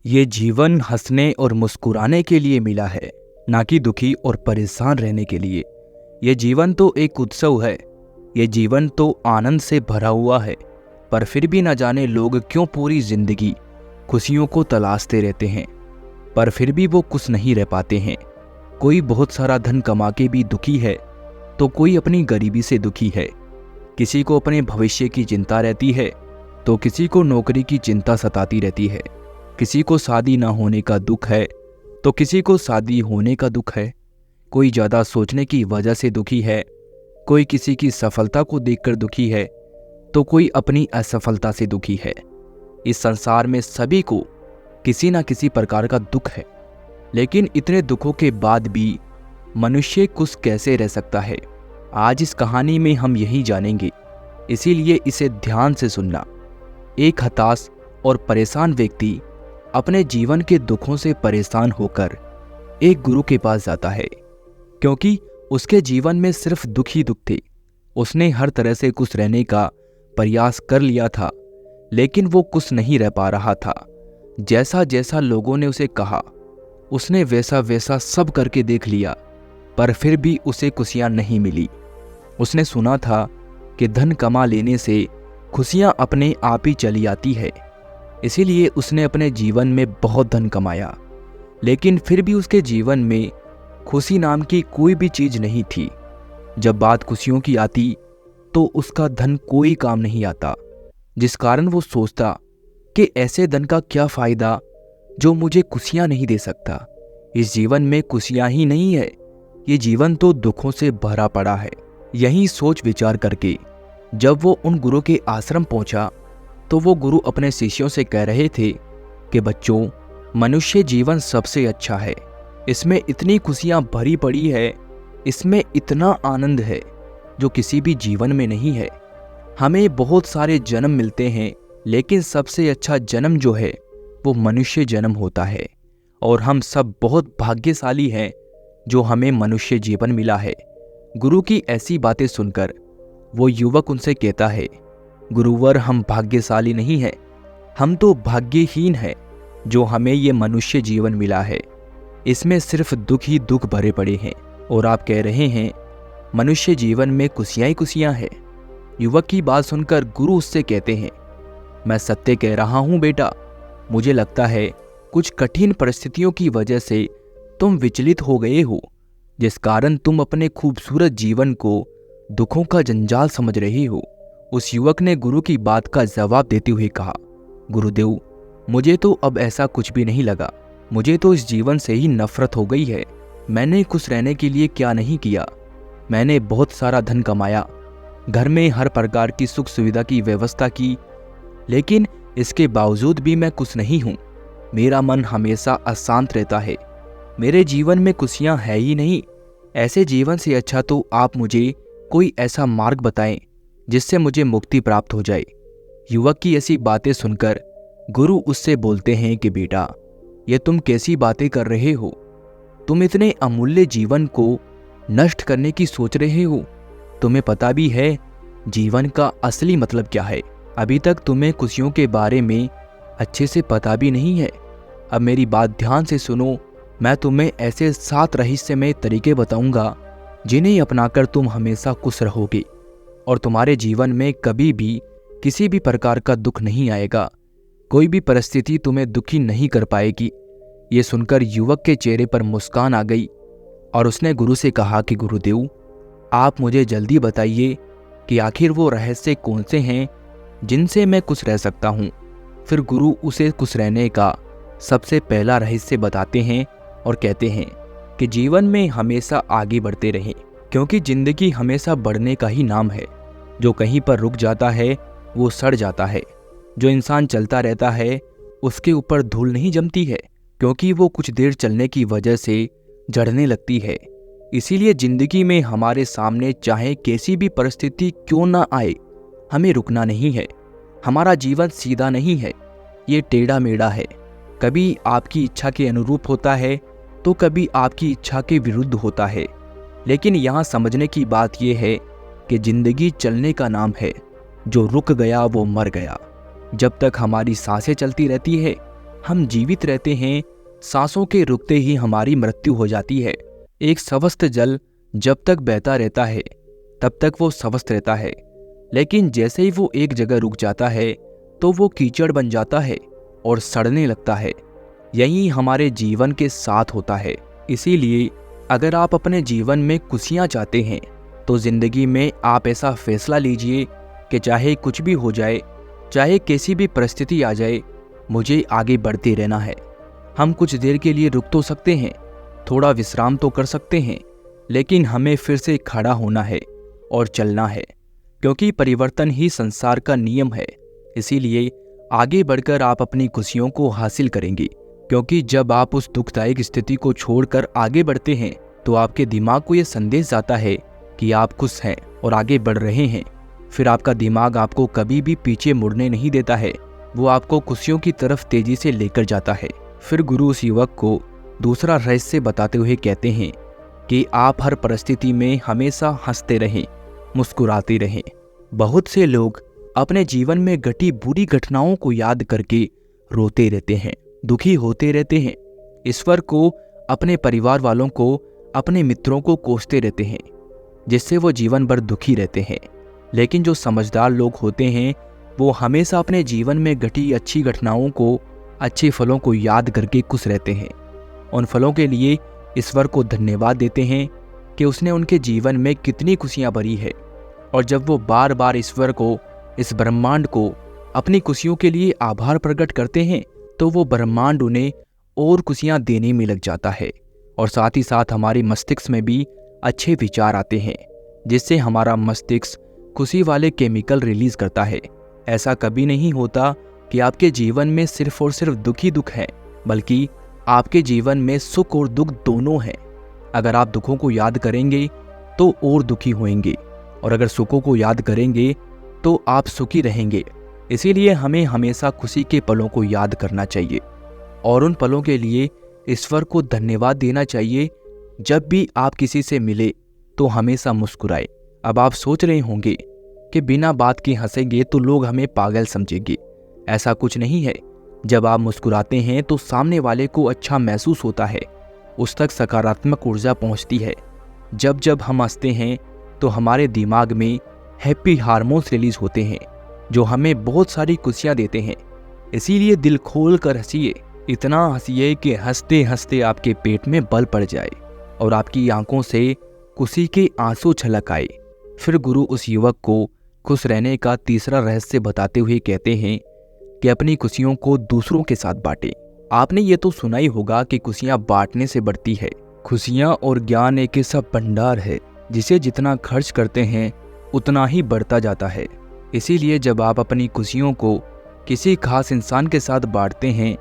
ये जीवन हंसने और मुस्कुराने के लिए मिला है, ना कि दुखी और परेशान रहने के लिए। ये जीवन तो एक उत्सव है, ये जीवन तो आनंद से भरा हुआ है। पर फिर भी न जाने लोग क्यों पूरी जिंदगी खुशियों को तलाशते रहते हैं, पर फिर भी वो खुश नहीं रह पाते हैं। कोई बहुत सारा धन कमा के भी दुखी है, तो कोई अपनी गरीबी से दुखी है। किसी को अपने भविष्य की चिंता रहती है, तो किसी को नौकरी की चिंता सताती रहती है। किसी को शादी ना होने का दुख है, तो किसी को शादी होने का दुख है। कोई ज़्यादा सोचने की वजह से दुखी है, कोई किसी की सफलता को देखकर दुखी है, तो कोई अपनी असफलता से दुखी है। इस संसार में सभी को किसी ना किसी प्रकार का दुख है, लेकिन इतने दुखों के बाद भी मनुष्य खुश कैसे रह सकता है, आज इस कहानी में हम यही जानेंगे। इसीलिए इसे ध्यान से सुनना। एक हताश और परेशान व्यक्ति अपने जीवन के दुखों से परेशान होकर एक गुरु के पास जाता है, क्योंकि उसके जीवन में सिर्फ दुख ही दुख थे। उसने हर तरह से खुश रहने का प्रयास कर लिया था, लेकिन वो खुश नहीं रह पा रहा था। जैसा जैसा लोगों ने उसे कहा, उसने वैसा वैसा सब करके देख लिया, पर फिर भी उसे खुशियां नहीं मिली। उसने सुना था कि धन कमा लेने से खुशियां अपने आप ही चली आती है, इसीलिए उसने अपने जीवन में बहुत धन कमाया, लेकिन फिर भी उसके जीवन में खुशी नाम की कोई भी चीज नहीं थी। जब बात खुशियों की आती, तो उसका धन कोई काम नहीं आता, जिस कारण वो सोचता कि ऐसे धन का क्या फायदा जो मुझे खुशियां नहीं दे सकता। इस जीवन में खुशियां ही नहीं है, ये जीवन तो दुखों से भरा पड़ा है। यही सोच विचार करके जब वो उन गुरु के आश्रम पहुंचा, तो वो गुरु अपने शिष्यों से कह रहे थे कि बच्चों, मनुष्य जीवन सबसे अच्छा है। इसमें इतनी खुशियां भरी पड़ी है, इसमें इतना आनंद है जो किसी भी जीवन में नहीं है। हमें बहुत सारे जन्म मिलते हैं, लेकिन सबसे अच्छा जन्म जो है वो मनुष्य जन्म होता है। और हम सब बहुत भाग्यशाली हैं जो हमें मनुष्य जीवन मिला है। गुरु की ऐसी बातें सुनकर वो युवक उनसे कहता है, गुरुवर, हम भाग्यशाली नहीं है, हम तो भाग्यहीन हैं जो हमें ये मनुष्य जीवन मिला है। इसमें सिर्फ दुख ही दुख भरे पड़े हैं, और आप कह रहे हैं मनुष्य जीवन में खुशियां ही खुशियां हैं। युवक की बात सुनकर गुरु उससे कहते हैं, मैं सत्य कह रहा हूं बेटा, मुझे लगता है कुछ कठिन परिस्थितियों की वजह से तुम विचलित हो गए हो, जिस कारण तुम अपने खूबसूरत जीवन को दुखों का जंजाल समझ रहे हो। उस युवक ने गुरु की बात का जवाब देते हुए कहा, गुरुदेव, मुझे तो अब ऐसा कुछ भी नहीं लगा। मुझे तो इस जीवन से ही नफरत हो गई है। मैंने खुश रहने के लिए क्या नहीं किया। मैंने बहुत सारा धन कमाया, घर में हर प्रकार की सुख सुविधा की व्यवस्था की, लेकिन इसके बावजूद भी मैं खुश नहीं हूँ। मेरा मन हमेशा अशांत रहता है। मेरे जीवन में खुशियाँ है ही नहीं। ऐसे जीवन से अच्छा तो आप मुझे कोई ऐसा मार्ग बताएं जिससे मुझे मुक्ति प्राप्त हो जाए। युवक की ऐसी बातें सुनकर गुरु उससे बोलते हैं कि बेटा, ये तुम कैसी बातें कर रहे हो? तुम इतने अमूल्य जीवन को नष्ट करने की सोच रहे हो? तुम्हें पता भी है जीवन का असली मतलब क्या है? अभी तक तुम्हें खुशियों के बारे में अच्छे से पता भी नहीं है। अब मेरी बात ध्यान से सुनो। मैं तुम्हें ऐसे 7 रहस्यमय तरीके बताऊंगा जिन्हें अपनाकर तुम हमेशा खुश रहोगे, और तुम्हारे जीवन में कभी भी किसी भी प्रकार का दुख नहीं आएगा। कोई भी परिस्थिति तुम्हें दुखी नहीं कर पाएगी। ये सुनकर युवक के चेहरे पर मुस्कान आ गई, और उसने गुरु से कहा कि गुरुदेव, आप मुझे जल्दी बताइए कि आखिर वो रहस्य कौन से हैं जिनसे मैं खुश रह सकता हूँ। फिर गुरु उसे खुश रहने का सबसे पहला रहस्य बताते हैं और कहते हैं कि जीवन में हमेशा आगे बढ़ते रहें, क्योंकि जिंदगी हमेशा बढ़ने का ही नाम है। जो कहीं पर रुक जाता है वो सड़ जाता है। जो इंसान चलता रहता है उसके ऊपर धूल नहीं जमती है, क्योंकि वो कुछ देर चलने की वजह से जड़ने लगती है। इसीलिए जिंदगी में हमारे सामने चाहे कैसी भी परिस्थिति क्यों ना आए, हमें रुकना नहीं है। हमारा जीवन सीधा नहीं है, ये टेढ़ा मेढ़ा है। कभी आपकी इच्छा के अनुरूप होता है, तो कभी आपकी इच्छा के विरुद्ध होता है। लेकिन यहाँ समझने की बात यह है कि जिंदगी चलने का नाम है। जो रुक गया वो मर गया। जब तक हमारी सांसें चलती रहती है, हम जीवित रहते हैं, सांसों के रुकते ही हमारी मृत्यु हो जाती है। एक स्वस्थ जल जब तक बहता रहता है तब तक वो स्वस्थ रहता है, लेकिन जैसे ही वो एक जगह रुक जाता है तो वो कीचड़ बन जाता है और सड़ने लगता है। यही हमारे जीवन के साथ होता है। इसीलिए अगर आप अपने जीवन में खुशियाँ चाहते हैं तो जिंदगी में आप ऐसा फैसला लीजिए कि चाहे कुछ भी हो जाए, चाहे कैसी भी परिस्थिति आ जाए, मुझे आगे बढ़ते रहना है। हम कुछ देर के लिए रुक तो सकते हैं, थोड़ा विश्राम तो कर सकते हैं, लेकिन हमें फिर से खड़ा होना है और चलना है, क्योंकि परिवर्तन ही संसार का नियम है। इसीलिए आगे बढ़कर आप अपनी खुशियों को हासिल करेंगे, क्योंकि जब आप उस दुखदायक स्थिति को छोड़कर आगे बढ़ते हैं तो आपके दिमाग को यह संदेश जाता है कि आप खुश हैं और आगे बढ़ रहे हैं। फिर आपका दिमाग आपको कभी भी पीछे मुड़ने नहीं देता है, वो आपको खुशियों की तरफ तेजी से लेकर जाता है। फिर गुरु उस युवक को दूसरा रहस्य बताते हुए कहते हैं कि आप हर परिस्थिति में हमेशा हंसते रहें, मुस्कुराते रहें। बहुत से लोग अपने जीवन में घटी बुरी घटनाओं को याद करके रोते रहते हैं, दुखी होते रहते हैं, ईश्वर को, अपने परिवार वालों को, अपने मित्रों को कोसते रहते हैं, जिससे वो जीवन भर दुखी रहते हैं। लेकिन जो समझदार लोग होते हैं वो हमेशा अपने जीवन में घटी अच्छी घटनाओं को, अच्छे फलों को याद करके खुश रहते हैं। उन फलों के लिए ईश्वर को धन्यवाद देते हैं कि उसने उनके जीवन में कितनी खुशियां भरी है। और जब वो बार बार ईश्वर को, इस ब्रह्मांड को अपनी खुशियों के लिए आभार प्रकट करते हैं तो वो ब्रह्मांड उन्हें और खुशियां देने में लग जाता है। और साथ ही साथ हमारे मस्तिष्क में भी अच्छे विचार आते हैं, जिससे हमारा मस्तिष्क खुशी वाले केमिकल रिलीज करता है। ऐसा कभी नहीं होता कि आपके जीवन में सिर्फ और सिर्फ दुख ही दुख है, बल्कि आपके जीवन में सुख और दुख दोनों हैं। अगर आप दुखों को याद करेंगे तो और दुखी होंगे, और अगर सुखों को याद करेंगे तो आप सुखी रहेंगे। इसीलिए हमें हमेशा खुशी के पलों को याद करना चाहिए और उन पलों के लिए ईश्वर को धन्यवाद देना चाहिए। जब भी आप किसी से मिले तो हमेशा मुस्कुराए। अब आप सोच रहे होंगे कि बिना बात के हंसेंगे तो लोग हमें पागल समझेंगे। ऐसा कुछ नहीं है। जब आप मुस्कुराते हैं तो सामने वाले को अच्छा महसूस होता है, उस तक सकारात्मक ऊर्जा पहुंचती है। जब जब हम हंसते हैं तो हमारे दिमाग में हैप्पी हार्मोन्स रिलीज होते हैं, जो हमें बहुत सारी खुशियां देते हैं। इसीलिए दिल खोल कर हंसिए, इतना हंसिए कि हंसते हंसते आपके पेट में बल पड़ जाए और आपकी आंखों से खुशी के आंसू छलक आए। फिर गुरु उस युवक को खुश रहने का तीसरा रहस्य बताते हुए कहते हैं कि अपनी खुशियों को दूसरों के साथ बांटें। आपने ये तो सुना ही होगा कि खुशियां बांटने से बढ़ती है। खुशियां और ज्ञान एक ऐसा भंडार है जिसे जितना खर्च करते हैं उतना ही बढ़ता जाता है। इसीलिए जब आप अपनी खुशियों को किसी खास इंसान के साथ बांटते हैं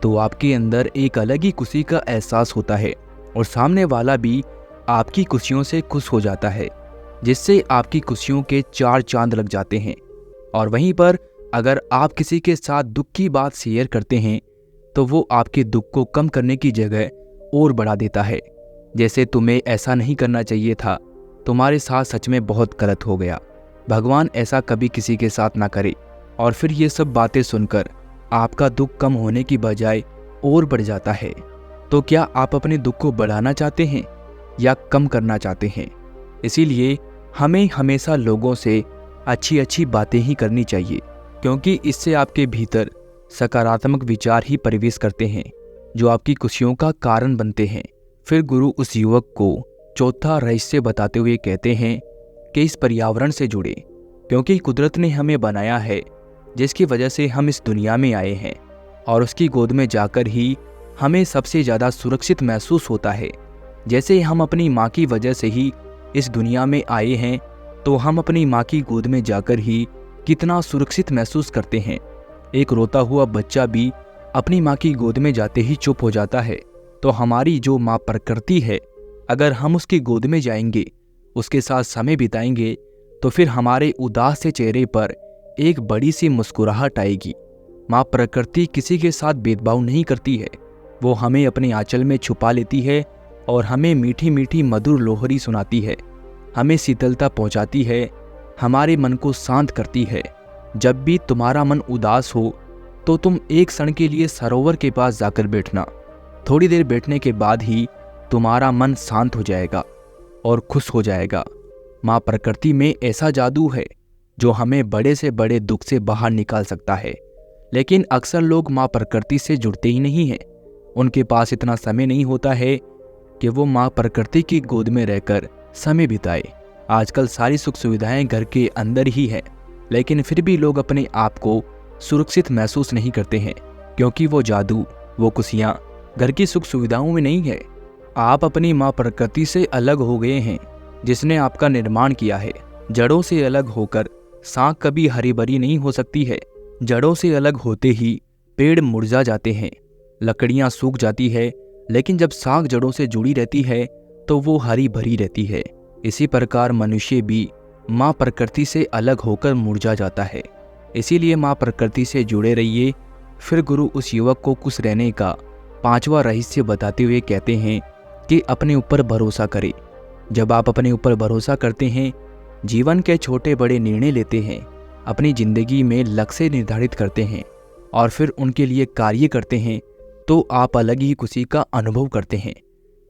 तो आपके अंदर एक अलग ही खुशी का एहसास होता है और सामने वाला भी आपकी खुशियों से खुश हो जाता है, जिससे आपकी खुशियों के चार चांद लग जाते हैं। और वहीं पर अगर आप किसी के साथ दुख की बात शेयर करते हैं तो वो आपके दुख को कम करने की जगह और बढ़ा देता है। जैसे तुम्हें ऐसा नहीं करना चाहिए था, तुम्हारे साथ सच में बहुत गलत हो गया, भगवान ऐसा कभी किसी के साथ ना करे। और फिर ये सब बातें सुनकर आपका दुख कम होने की बजाय और बढ़ जाता है। तो क्या आप अपने दुख को बढ़ाना चाहते हैं या कम करना चाहते हैं? इसीलिए हमें हमेशा लोगों से अच्छी अच्छी बातें ही करनी चाहिए, क्योंकि इससे आपके भीतर सकारात्मक विचार ही प्रवेश करते हैं जो आपकी खुशियों का कारण बनते हैं। फिर गुरु उस युवक को चौथा रहस्य बताते हुए कहते हैं कि इस पर्यावरण से जुड़े, क्योंकि कुदरत ने हमें बनाया है, जिसकी वजह से हम इस दुनिया में आए हैं, और उसकी गोद में जाकर ही हमें सबसे ज़्यादा सुरक्षित महसूस होता है। जैसे हम अपनी माँ की वजह से ही इस दुनिया में आए हैं, तो हम अपनी माँ की गोद में जाकर ही कितना सुरक्षित महसूस करते हैं। एक रोता हुआ बच्चा भी अपनी माँ की गोद में जाते ही चुप हो जाता है। तो हमारी जो माँ प्रकृति है, अगर हम उसकी गोद में जाएंगे, उसके साथ समय बिताएंगे, तो फिर हमारे उदास से चेहरे पर एक बड़ी सी मुस्कुराहट आएगी। माँ प्रकृति किसी के साथ भेदभाव नहीं करती है, वो हमें अपने आंचल में छुपा लेती है और हमें मीठी मीठी मधुर लोहरी सुनाती है, हमें शीतलता पहुंचाती है, हमारे मन को शांत करती है। जब भी तुम्हारा मन उदास हो तो तुम एक क्षण के लिए सरोवर के पास जाकर बैठना। थोड़ी देर बैठने के बाद ही तुम्हारा मन शांत हो जाएगा और खुश हो जाएगा। माँ प्रकृति में ऐसा जादू है जो हमें बड़े से बड़े दुख से बाहर निकाल सकता है। लेकिन अक्सर लोग माँ प्रकृति से जुड़ते ही नहीं हैं। उनके पास इतना समय नहीं होता है कि वो माँ प्रकृति की गोद में रहकर समय बिताए। आजकल सारी सुख सुविधाएं घर के अंदर ही है, लेकिन फिर भी लोग अपने आप को सुरक्षित महसूस नहीं करते हैं, क्योंकि वो जादू, वो खुशियाँ घर की सुख सुविधाओं में नहीं है। आप अपनी माँ प्रकृति से अलग हो गए हैं, जिसने आपका निर्माण किया है। जड़ों से अलग होकर शाख कभी हरी भरी नहीं हो सकती है। जड़ों से अलग होते ही पेड़ मुरझा जाते हैं, लकड़ियाँ सूख जाती है, लेकिन जब शाख जड़ों से जुड़ी रहती है तो वो हरी भरी रहती है। इसी प्रकार मनुष्य भी माँ प्रकृति से अलग होकर मुरझा जाता है। इसीलिए माँ प्रकृति से जुड़े रहिए। फिर गुरु उस युवक को खुश रहने का 5वां रहस्य बताते हुए कहते हैं कि अपने ऊपर भरोसा करें। जब आप अपने ऊपर भरोसा करते हैं, जीवन के छोटे बड़े निर्णय लेते हैं, अपनी जिंदगी में लक्ष्य निर्धारित करते हैं और फिर उनके लिए कार्य करते हैं, तो आप अलग ही खुशी का अनुभव करते हैं,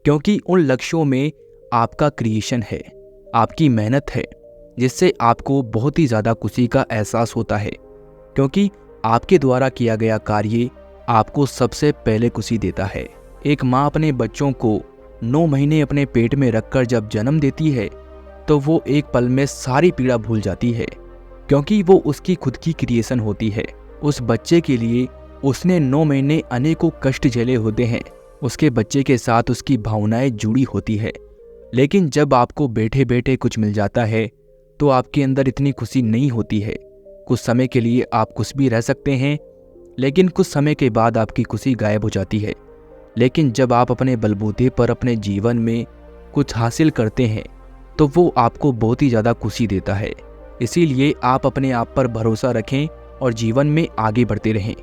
क्योंकि उन लक्ष्यों में आपका क्रिएशन है, आपकी मेहनत है, जिससे आपको बहुत ही ज़्यादा खुशी का एहसास होता है, क्योंकि आपके द्वारा किया गया कार्य आपको सबसे पहले खुशी देता है। एक माँ अपने बच्चों को 9 महीने अपने पेट में रखकर जब जन्म देती है तो वो एक पल में सारी पीड़ा भूल जाती है, क्योंकि वो उसकी खुद की क्रिएशन होती है। उस बच्चे के लिए उसने 9 महीने अनेकों कष्ट झेले होते हैं। उसके बच्चे के साथ उसकी भावनाएं जुड़ी होती है। लेकिन जब आपको बैठे बैठे कुछ मिल जाता है तो आपके अंदर इतनी खुशी नहीं होती है। कुछ समय के लिए आप खुश भी रह सकते हैं, लेकिन कुछ समय के बाद आपकी खुशी गायब हो जाती है। लेकिन जब आप अपने बलबूते पर अपने जीवन में कुछ हासिल करते हैं तो वो आपको बहुत ही ज़्यादा खुशी देता है। इसीलिए आप अपने आप पर भरोसा रखें और जीवन में आगे बढ़ते रहें।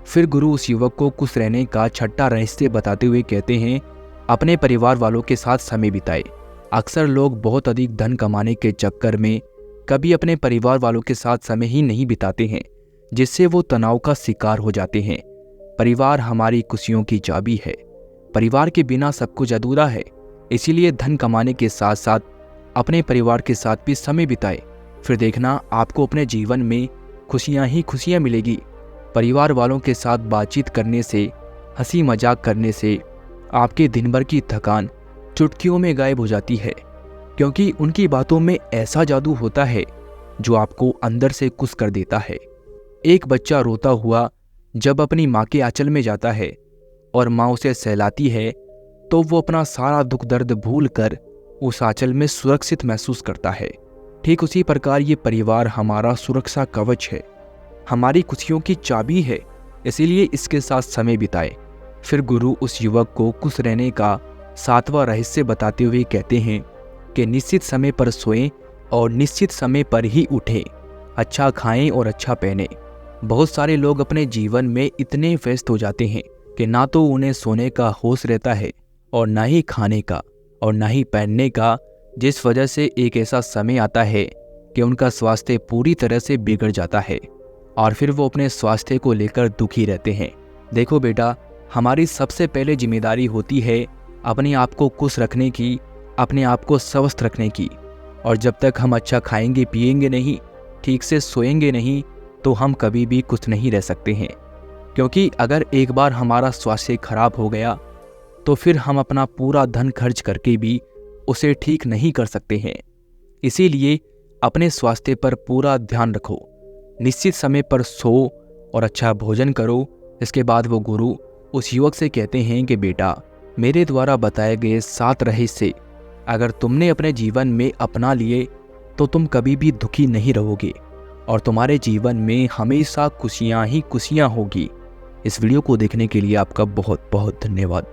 फिर गुरु उस युवक को खुश रहने का 6वां रहस्य बताते हुए कहते हैं, अपने परिवार वालों के साथ समय बिताएं। अक्सर लोग बहुत अधिक धन कमाने के चक्कर में कभी अपने परिवार वालों के साथ समय ही नहीं बिताते हैं, जिससे वो तनाव का शिकार हो जाते हैं। परिवार हमारी खुशियों की चाबी है। परिवार के बिना सब कुछ अधूरा है। इसीलिए धन कमाने के साथ साथ अपने परिवार के साथ भी समय बिताएं। फिर देखना आपको अपने जीवन में खुशियाँ ही खुशियाँ मिलेगी। परिवार वालों के साथ बातचीत करने से, हंसी मजाक करने से आपके दिन भर की थकान चुटकियों में गायब हो जाती है, क्योंकि उनकी बातों में ऐसा जादू होता है जो आपको अंदर से खुश कर देता है। एक बच्चा रोता हुआ जब अपनी माँ के आंचल में जाता है और माँ उसे सहलाती है तो वो अपना सारा दुख दर्द भूल कर उस आंचल में सुरक्षित महसूस करता है। ठीक उसी प्रकार ये परिवार हमारा सुरक्षा कवच है, हमारी खुशियों की चाबी है। इसीलिए इसके साथ समय बिताए। फिर गुरु उस युवक को खुश रहने का 7वां रहस्य बताते हुए कहते हैं कि निश्चित समय पर सोएं और निश्चित समय पर ही उठें, अच्छा खाएं और अच्छा पहनें। बहुत सारे लोग अपने जीवन में इतने व्यस्त हो जाते हैं कि ना तो उन्हें सोने का होश रहता है और ना ही खाने का और ना ही पहनने का, जिस वजह से एक ऐसा समय आता है कि उनका स्वास्थ्य पूरी तरह से बिगड़ जाता है और फिर वो अपने स्वास्थ्य को लेकर दुखी रहते हैं। देखो बेटा, हमारी सबसे पहले जिम्मेदारी होती है अपने आप को खुश रखने की, अपने आप को स्वस्थ रखने की। और जब तक हम अच्छा खाएंगे पिएंगे नहीं, ठीक से सोएंगे नहीं, तो हम कभी भी खुश नहीं रह सकते हैं। क्योंकि अगर एक बार हमारा स्वास्थ्य खराब हो गया तो फिर हम अपना पूरा धन खर्च करके भी उसे ठीक नहीं कर सकते हैं। इसीलिए अपने स्वास्थ्य पर पूरा ध्यान रखो, निश्चित समय पर सो और अच्छा भोजन करो। इसके बाद वो गुरु उस युवक से कहते हैं कि बेटा, मेरे द्वारा बताए गए 7 रहस्य अगर तुमने अपने जीवन में अपना लिए तो तुम कभी भी दुखी नहीं रहोगे और तुम्हारे जीवन में हमेशा खुशियाँ ही खुशियाँ होगी। इस वीडियो को देखने के लिए आपका बहुत बहुत धन्यवाद।